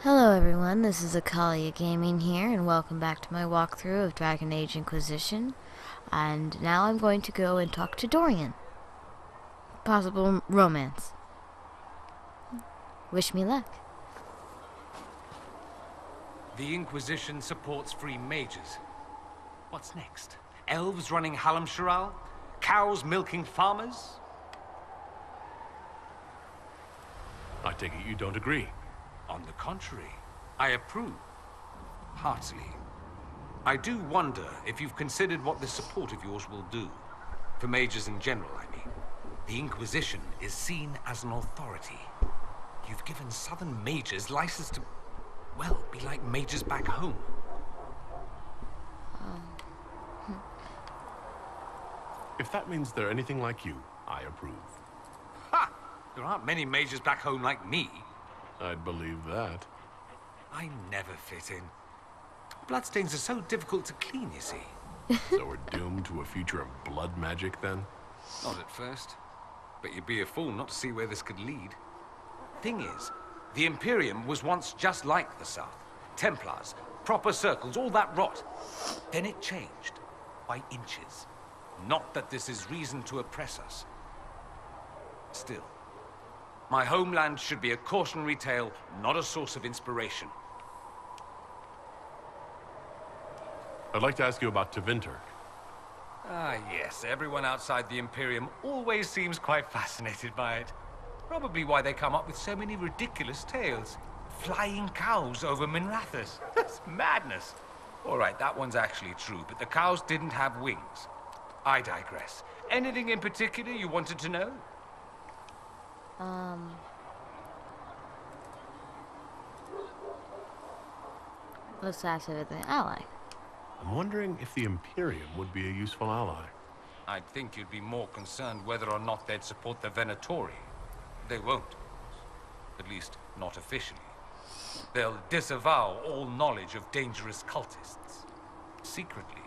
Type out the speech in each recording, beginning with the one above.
Hello everyone, this is Akalia Gaming here, and welcome back to my walkthrough of Dragon Age Inquisition. And now I'm going to go and talk to Dorian. Possible romance. Wish me luck. The Inquisition supports free mages. What's next? Elves running Halam-Sharal? Cows milking farmers? I take it you don't agree. On the contrary, I approve. Heartily. I do wonder if you've considered what this support of yours will do. For mages in general, I mean. The Inquisition is seen as an authority. You've given southern mages license to, well, be like mages back home. If that means they're anything like you, I approve. Ha! There aren't many mages back home like me. I'd believe that. I never fit in. Bloodstains are so difficult to clean, you see. So we're doomed to a future of blood magic, then? Not at first. But you'd be a fool not to see where this could lead. Thing is, the Imperium was once just like the South. Templars, proper circles, all that rot. Then it changed. By inches. Not that this is reason to oppress us. Still, my homeland should be a cautionary tale, not a source of inspiration. I'd like to ask you about Tevinter. Ah, yes. Everyone outside the Imperium always seems quite fascinated by it. Probably why they come up with so many ridiculous tales. Flying cows over Minrathous. That's madness. All right, that one's actually true, but the cows didn't have wings. I digress. Anything in particular you wanted to know? Let's ask it with an ally. I'm wondering if the Imperium would be a useful ally. I'd think you'd be more concerned whether or not they'd support the Venatori. They won't. At least, not officially. They'll disavow all knowledge of dangerous cultists. Secretly,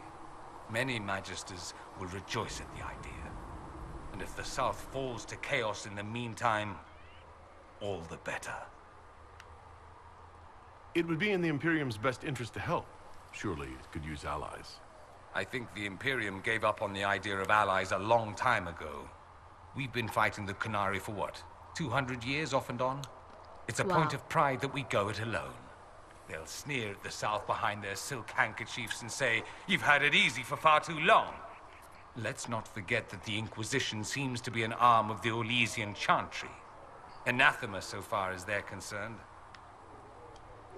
many Magisters will rejoice at the idea. And if the South falls to chaos in the meantime, all the better. It would be in the Imperium's best interest to help. Surely it could use allies. I think the Imperium gave up on the idea of allies a long time ago. We've been fighting the Qunari for what? 200 years off and on? It's a point of pride that we go it alone. They'll sneer at the South behind their silk handkerchiefs and say, "You've had it easy for far too long." Let's not forget that the Inquisition seems to be an arm of the Orlesian Chantry. Anathema so far as they're concerned.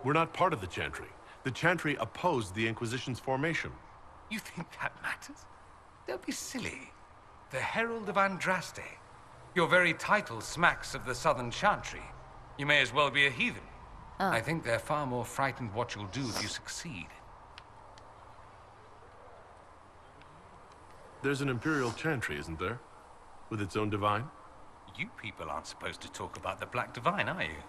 We're not part of the Chantry. The Chantry opposed the Inquisition's formation. You think that matters? Don't be silly. The Herald of Andraste. Your very title smacks of the Southern Chantry. You may as well be a heathen. Oh. I think they're far more frightened what you'll do if you succeed. There's an Imperial Chantry, isn't there? With its own divine? You people aren't supposed to talk about the Black Divine, are you?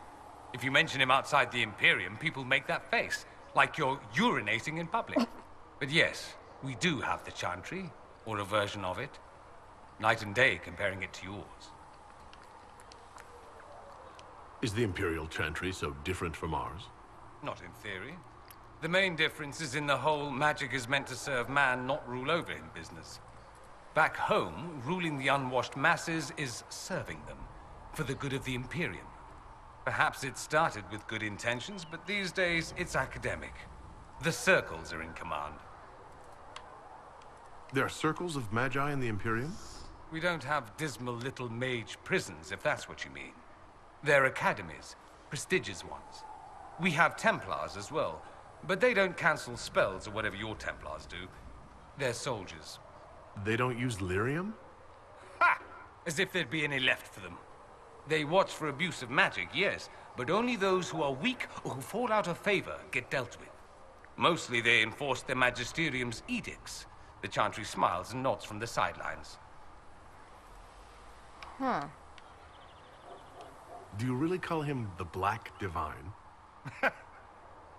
If you mention him outside the Imperium, people make that face, like you're urinating in public. But yes, we do have the Chantry, or a version of it. Night and day comparing it to yours. Is the Imperial Chantry so different from ours? Not in theory. The main difference is in the whole magic is meant to serve man, not rule over him business. Back home, ruling the unwashed masses is serving them, for the good of the Imperium. Perhaps it started with good intentions, but these days it's academic. The circles are in command. There are circles of magi in the Imperium? We don't have dismal little mage prisons, if that's what you mean. They're academies, prestigious ones. We have Templars as well, but they don't cancel spells or whatever your Templars do. They're soldiers. They don't use lyrium? Ha! As if there'd be any left for them. They watch for abuse of magic, yes, but only those who are weak or who fall out of favor get dealt with. Mostly they enforce their magisterium's edicts. The Chantry smiles and nods from the sidelines. Huh. Do you really call him the Black Divine?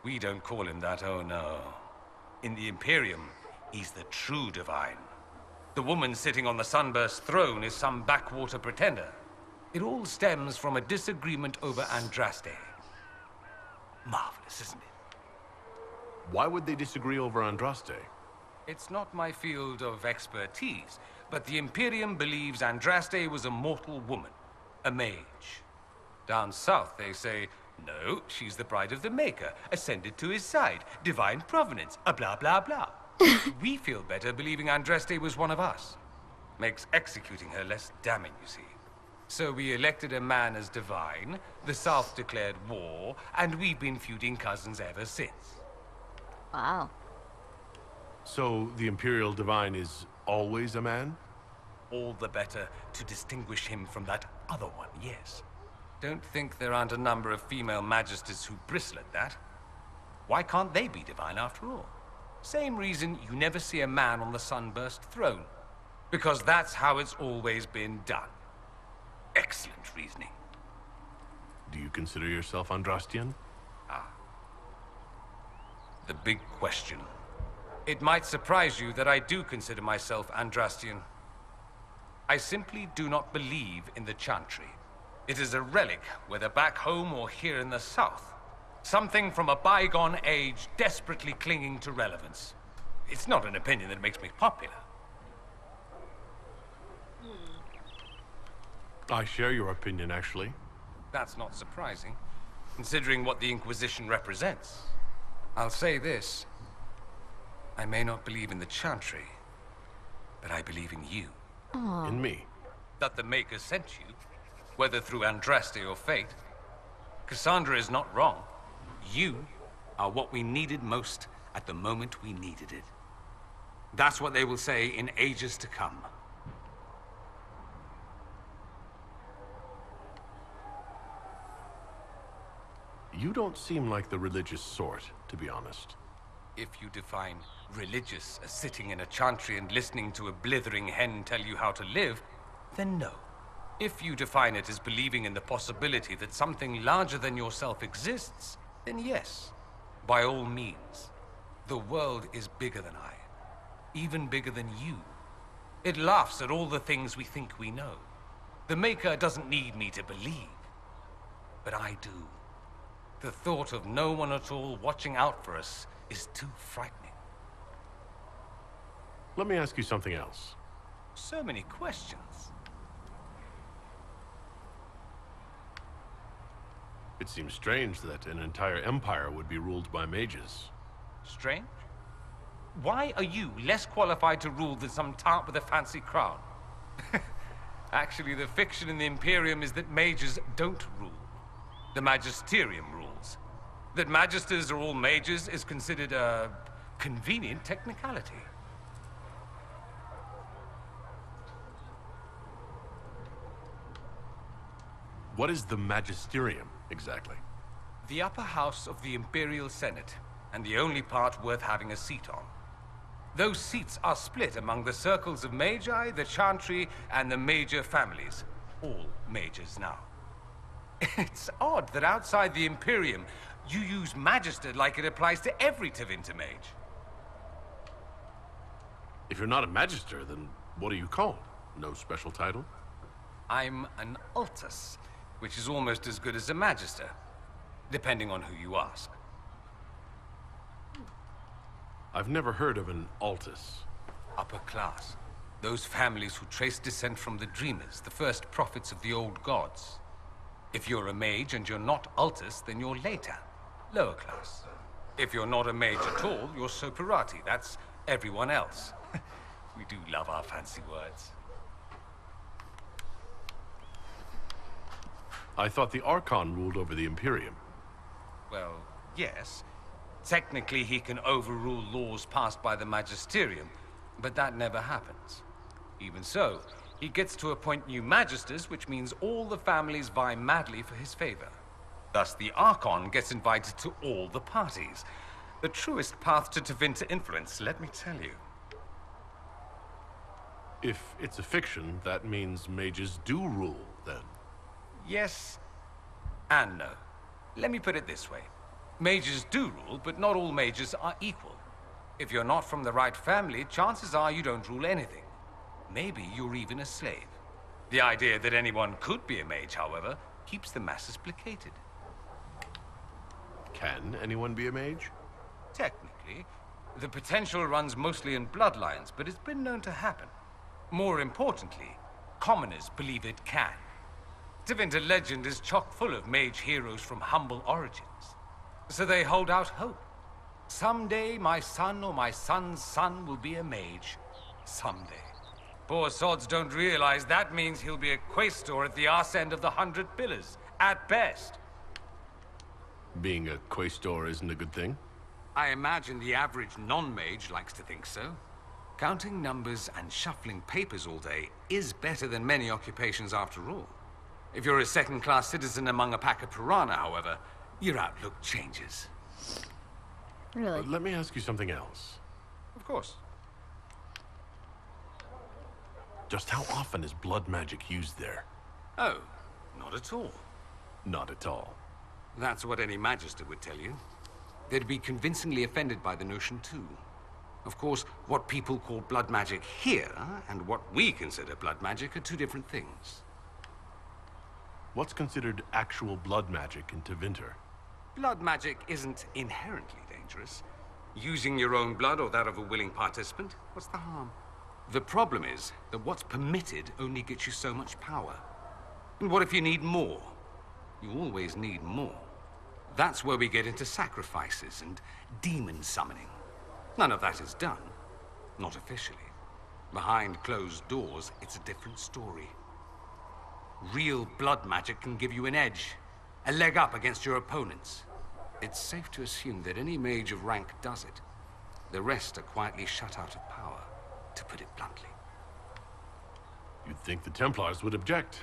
We don't call him that, oh no. In the Imperium, he's the true divine. The woman sitting on the Sunburst throne is some backwater pretender. It all stems from a disagreement over Andraste. Marvelous, isn't it? Why would they disagree over Andraste? It's not my field of expertise, but the Imperium believes Andraste was a mortal woman, a mage. Down south, they say, no, she's the bride of the Maker, ascended to his side, divine provenance, a blah blah blah. We feel better believing Andraste was one of us. Makes executing her less damning, you see. So we elected a man as divine, the South declared war, and we've been feuding cousins ever since. Wow. So the Imperial Divine is always a man? All the better to distinguish him from that other one, yes. Don't think there aren't a number of female magisters who bristle at that. Why can't they be divine after all? Same reason you never see a man on the sunburst throne. Because that's how it's always been done. Excellent reasoning. Do you consider yourself Andrastian? The big question. It might surprise you that I do consider myself Andrastian. I simply do not believe in the Chantry. It is a relic, whether back home or here in the South. Something from a bygone age desperately clinging to relevance. It's not an opinion that makes me popular. I share your opinion, actually. That's not surprising, considering what the Inquisition represents. I'll say this. I may not believe in the Chantry, but I believe in you. In me. That the Maker sent you, whether through Andraste or fate. Cassandra is not wrong. You are what we needed most at the moment we needed it. That's what they will say in ages to come. You don't seem like the religious sort, to be honest. If you define religious as sitting in a chantry and listening to a blithering hen tell you how to live, then no. If you define it as believing in the possibility that something larger than yourself exists, then yes, by all means. The world is bigger than I, even bigger than you. It laughs at all the things we think we know. The Maker doesn't need me to believe, but I do. The thought of no one at all watching out for us is too frightening. Let me ask you something else. So many questions. It seems strange that an entire empire would be ruled by mages. Strange? Why are you less qualified to rule than some tart with a fancy crown? Actually, the fiction in the Imperium is that mages don't rule. The Magisterium rules. That magisters are all mages is considered a convenient technicality. What is the Magisterium, exactly? The upper house of the Imperial Senate, and the only part worth having a seat on. Those seats are split among the circles of Magi, the Chantry, and the major families. All mages now. It's odd that outside the Imperium, you use Magister like it applies to every Tevinter mage. If you're not a Magister, then what are you called? No special title? I'm an Altus, which is almost as good as a Magister, depending on who you ask. I've never heard of an Altus. Upper class. Those families who trace descent from the Dreamers, the first prophets of the old gods. If you're a mage and you're not Altus, then you're later, lower class. If you're not a mage at all, you're Soperati. That's everyone else. We do love our fancy words. I thought the Archon ruled over the Imperium. Well, yes. Technically, he can overrule laws passed by the Magisterium, but that never happens. Even so, he gets to appoint new magisters, which means all the families vie madly for his favor. Thus, the Archon gets invited to all the parties. The truest path to Tevinter influence, let me tell you. If it's a fiction, that means mages do rule, then. Yes and no. Let me put it this way. Mages do rule, but not all mages are equal. If you're not from the right family, chances are you don't rule anything. Maybe you're even a slave. The idea that anyone could be a mage, however, keeps the masses placated. Can anyone be a mage? Technically, the potential runs mostly in bloodlines, but it's been known to happen. More importantly, commoners believe it can. Tevinter legend is chock full of mage heroes from humble origins. So they hold out hope. Someday my son or my son's son will be a mage. Someday. Poor sods don't realize that means he'll be a quaestor at the arse end of the 100 Pillars, at best. Being a quaestor isn't a good thing? I imagine the average non-mage likes to think so. Counting numbers and shuffling papers all day is better than many occupations after all. If you're a second-class citizen among a pack of piranha, however, your outlook changes. Really? Let me ask you something else. Of course. Just how often is blood magic used there? Oh, not at all. Not at all. That's what any magister would tell you. They'd be convincingly offended by the notion, too. Of course, what people call blood magic here, and what we consider blood magic, are two different things. What's considered actual blood magic in Tevinter? Blood magic isn't inherently dangerous. Using your own blood or that of a willing participant, what's the harm? The problem is that what's permitted only gets you so much power. And what if you need more? You always need more. That's where we get into sacrifices and demon summoning. None of that is done. Not officially. Behind closed doors, it's a different story. Real blood magic can give you an edge, a leg up against your opponents. It's safe to assume that any mage of rank does it. The rest are quietly shut out of power, to put it bluntly. You'd think the Templars would object.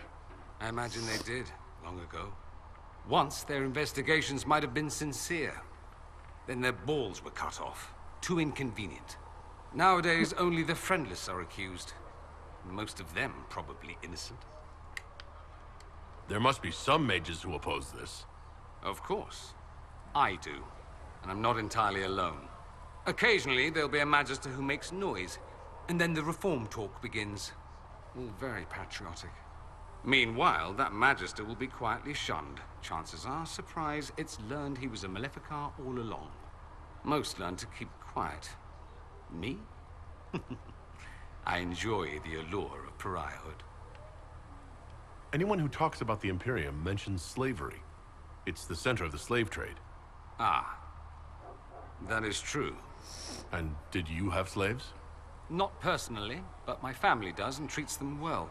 I imagine they did, long ago. Once, their investigations might have been sincere. Then their balls were cut off. Too inconvenient. Nowadays, only the friendless are accused. Most of them probably innocent. There must be some mages who oppose this. Of course. I do. And I'm not entirely alone. Occasionally, there'll be a magister who makes noise. And then the reform talk begins. All very patriotic. Meanwhile, that magister will be quietly shunned. Chances are, surprise, it's learned he was a Maleficar all along. Most learn to keep quiet. Me? I enjoy the allure of pariahhood. Anyone who talks about the Imperium mentions slavery. It's the center of the slave trade. Ah. That is true. And did you have slaves? Not personally, but my family does and treats them well.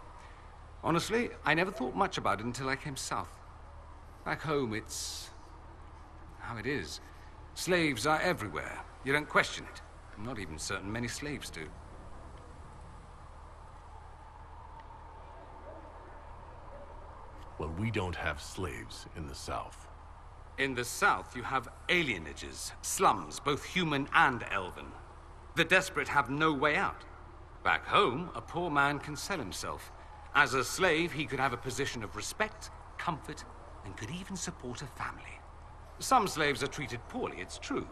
Honestly, I never thought much about it until I came south. Back home, it's how it is. Slaves are everywhere. You don't question it. I'm not even certain many slaves do. Well, we don't have slaves in the South. In the south, you have alienages, slums, both human and elven. The desperate have no way out. Back home, a poor man can sell himself. As a slave, he could have a position of respect, comfort, and could even support a family. Some slaves are treated poorly, it's true.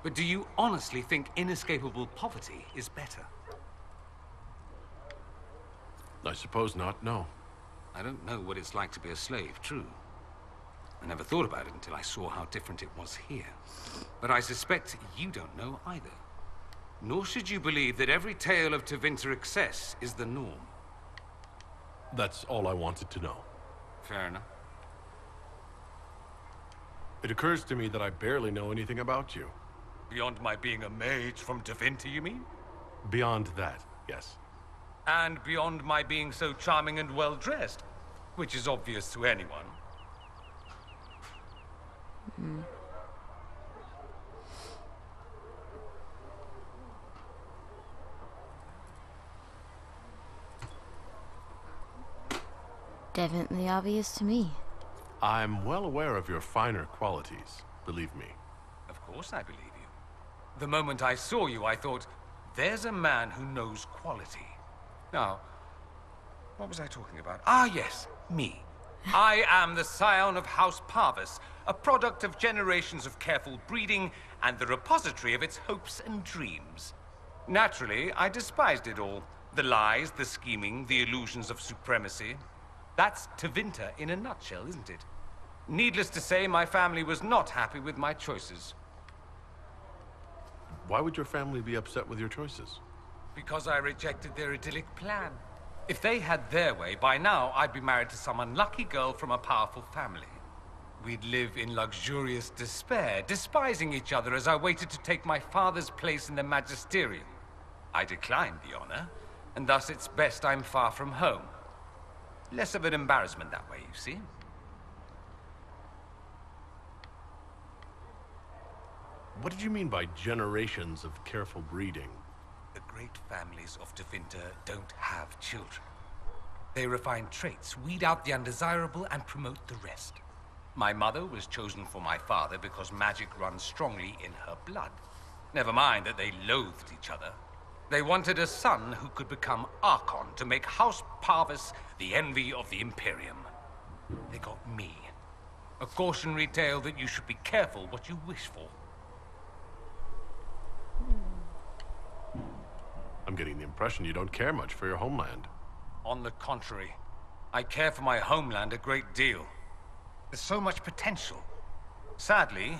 But do you honestly think inescapable poverty is better? I suppose not, no. I don't know what it's like to be a slave, true. I never thought about it until I saw how different it was here. But I suspect you don't know either. Nor should you believe that every tale of Tevinter excess is the norm. That's all I wanted to know. Fair enough. It occurs to me that I barely know anything about you. Beyond my being a mage from Tevinter, you mean? Beyond that, yes. And beyond my being so charming and well-dressed, which is obvious to anyone. Definitely obvious to me. I'm well aware of your finer qualities, believe me. Of course I believe you. The moment I saw you, I thought, there's a man who knows quality. Now, what was I talking about? Ah, yes, me. I am the scion of House Parvis, a product of generations of careful breeding and the repository of its hopes and dreams. Naturally, I despised it all. The lies, the scheming, the illusions of supremacy. That's Tevinter in a nutshell, isn't it? Needless to say, my family was not happy with my choices. Why would your family be upset with your choices? Because I rejected their idyllic plan. If they had their way, by now I'd be married to some unlucky girl from a powerful family. We'd live in luxurious despair, despising each other as I waited to take my father's place in the magisterium. I declined the honor, and thus it's best I'm far from home. Less of an embarrassment that way, you see. What did you mean by generations of careful breeding? The great families of Tevinter don't have children. They refine traits, weed out the undesirable, and promote the rest. My mother was chosen for my father because magic runs strongly in her blood. Never mind that they loathed each other. They wanted a son who could become Archon to make House Parvis the envy of the Imperium. They got me. A cautionary tale that you should be careful what you wish for. I'm getting the impression you don't care much for your homeland. On the contrary, I care for my homeland a great deal. There's so much potential. Sadly,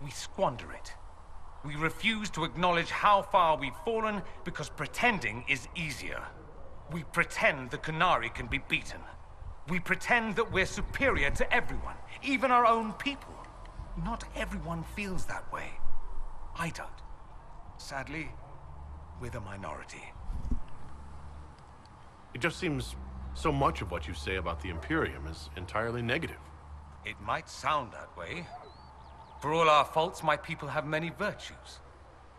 we squander it. We refuse to acknowledge how far we've fallen because pretending is easier. We pretend the Qunari can be beaten. We pretend that we're superior to everyone, even our own people. Not everyone feels that way. I don't. Sadly, we're the minority. It just seems so much of what you say about the Imperium is entirely negative. It might sound that way. For all our faults, my people have many virtues.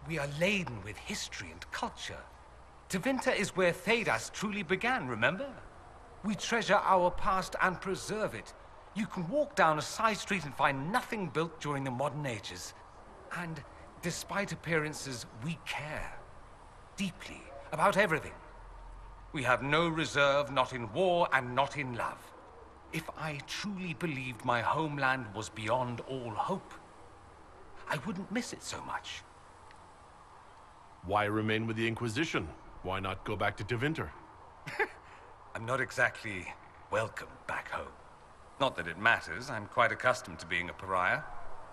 We are laden with history and culture. Tevinter is where Thedas truly began, remember? We treasure our past and preserve it. You can walk down a side street and find nothing built during the modern ages. And despite appearances, we care. Deeply, about everything. We have no reserve, not in war and not in love. If I truly believed my homeland was beyond all hope, I wouldn't miss it so much. Why remain with the Inquisition? Why not go back to Tevinter? I'm not exactly welcome back home. Not that it matters, I'm quite accustomed to being a pariah.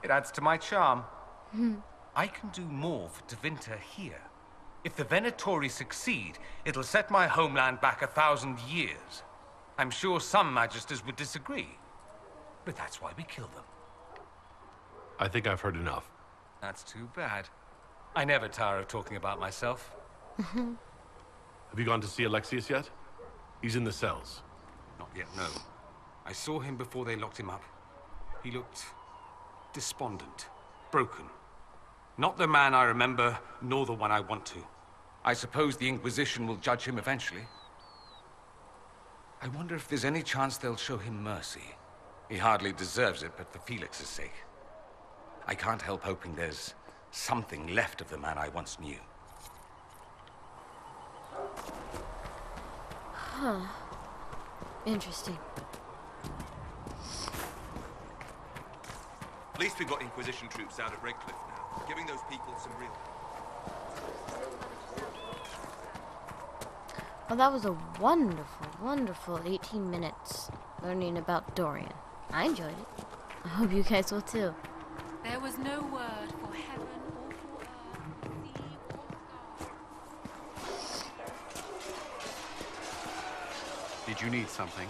It adds to my charm. I can do more for Tevinter here. If the Venatori succeed, it'll set my homeland back 1,000 years. I'm sure some magisters would disagree, but that's why we kill them. I think I've heard enough. That's too bad. I never tire of talking about myself. Have you gone to see Alexius yet? He's in the cells. Not yet, no. I saw him before they locked him up. He looked despondent, broken. Not the man I remember, nor the one I want to. I suppose the Inquisition will judge him eventually. I wonder if there's any chance they'll show him mercy. He hardly deserves it, but for Felix's sake. I can't help hoping there's something left of the man I once knew. Huh. Interesting. At least we've got Inquisition troops out at Redcliffe now, giving those people some real... Well, that was a wonderful, wonderful 18 minutes learning about Dorian. I enjoyed it. I hope you guys will too. There was no word for heaven or for earth, sea or sky. Did you need something?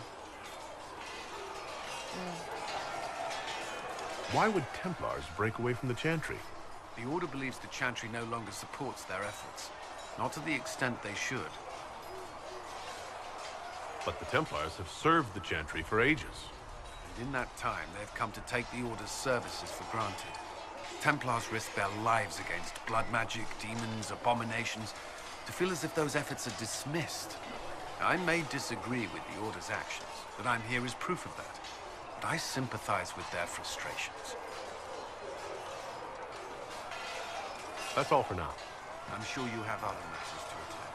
Why would Templars break away from the Chantry? The Order believes the Chantry no longer supports their efforts. Not to the extent they should. But the Templars have served the Chantry for ages. And in that time, they've come to take the Order's services for granted. Templars risk their lives against blood magic, demons, abominations, to feel as if those efforts are dismissed. Now, I may disagree with the Order's actions, but I'm here as proof of that. But I sympathize with their frustrations. That's all for now. I'm sure you have other matters to attend.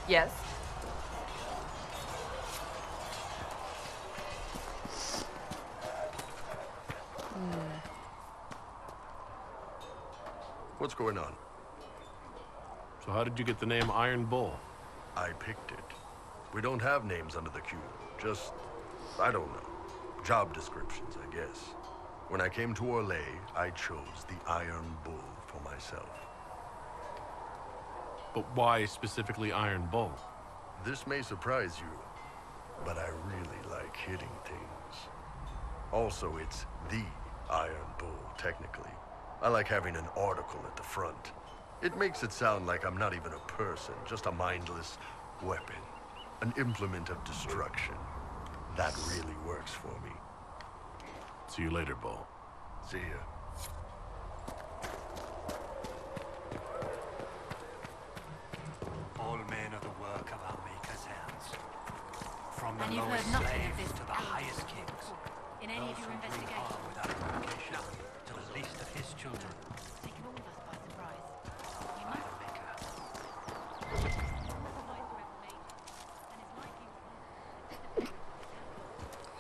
Yes. What's going on? So how did you get the name Iron Bull? I picked it. We don't have names under the cube. Just, I don't know, job descriptions, I guess. When I came to Orlais, I chose the Iron Bull for myself. But why specifically Iron Bull? This may surprise you, but I really like hitting things. Also, it's the Iron Bull, technically. I like having an article at the front. It makes it sound like I'm not even a person, just a mindless weapon. An implement of destruction. That really works for me. See you later, Bull. See ya. All men are the work of our Maker's hands. From the And you've lowest heard nothing of slaves this to the highest kings. in any of Those your who bring investigations? harm without provocation to the least of his children. Taken all of us by surprise. You By must the Maker.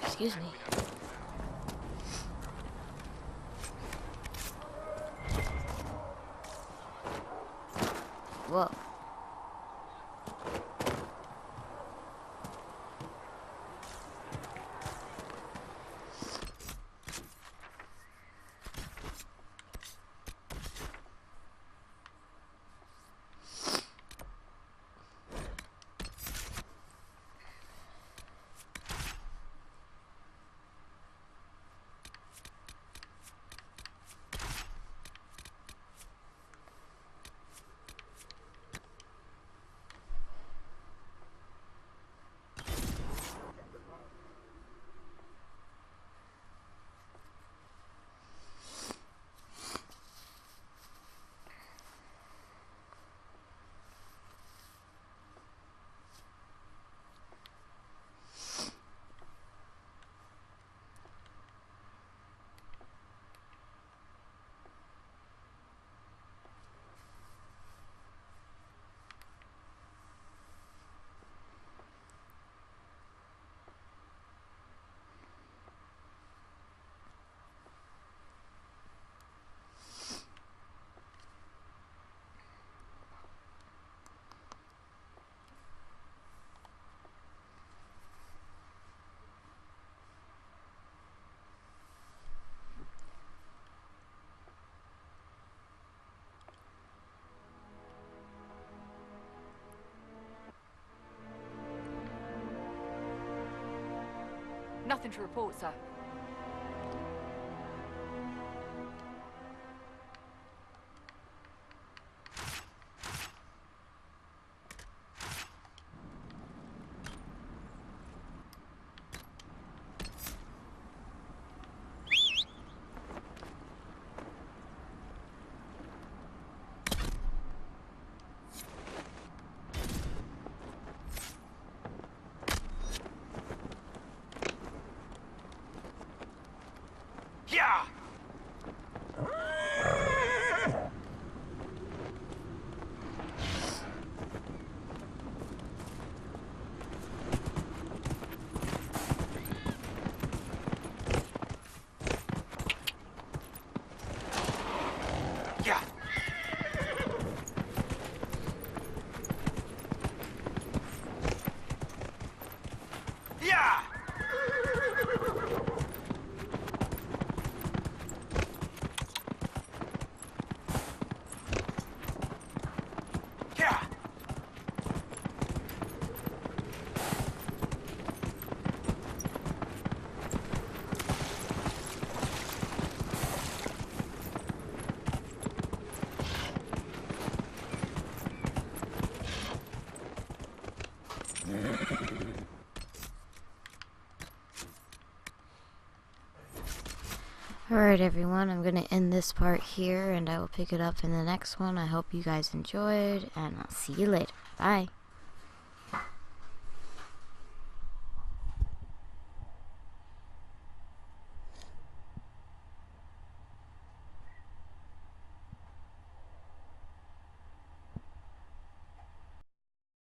Excuse me. Whoa. Nothing to report, sir. Yeah! Yeah! Yeah! Yeah! Alright everyone, I'm going to end this part here and I will pick it up in the next one. I hope you guys enjoyed and I'll see you later. Bye.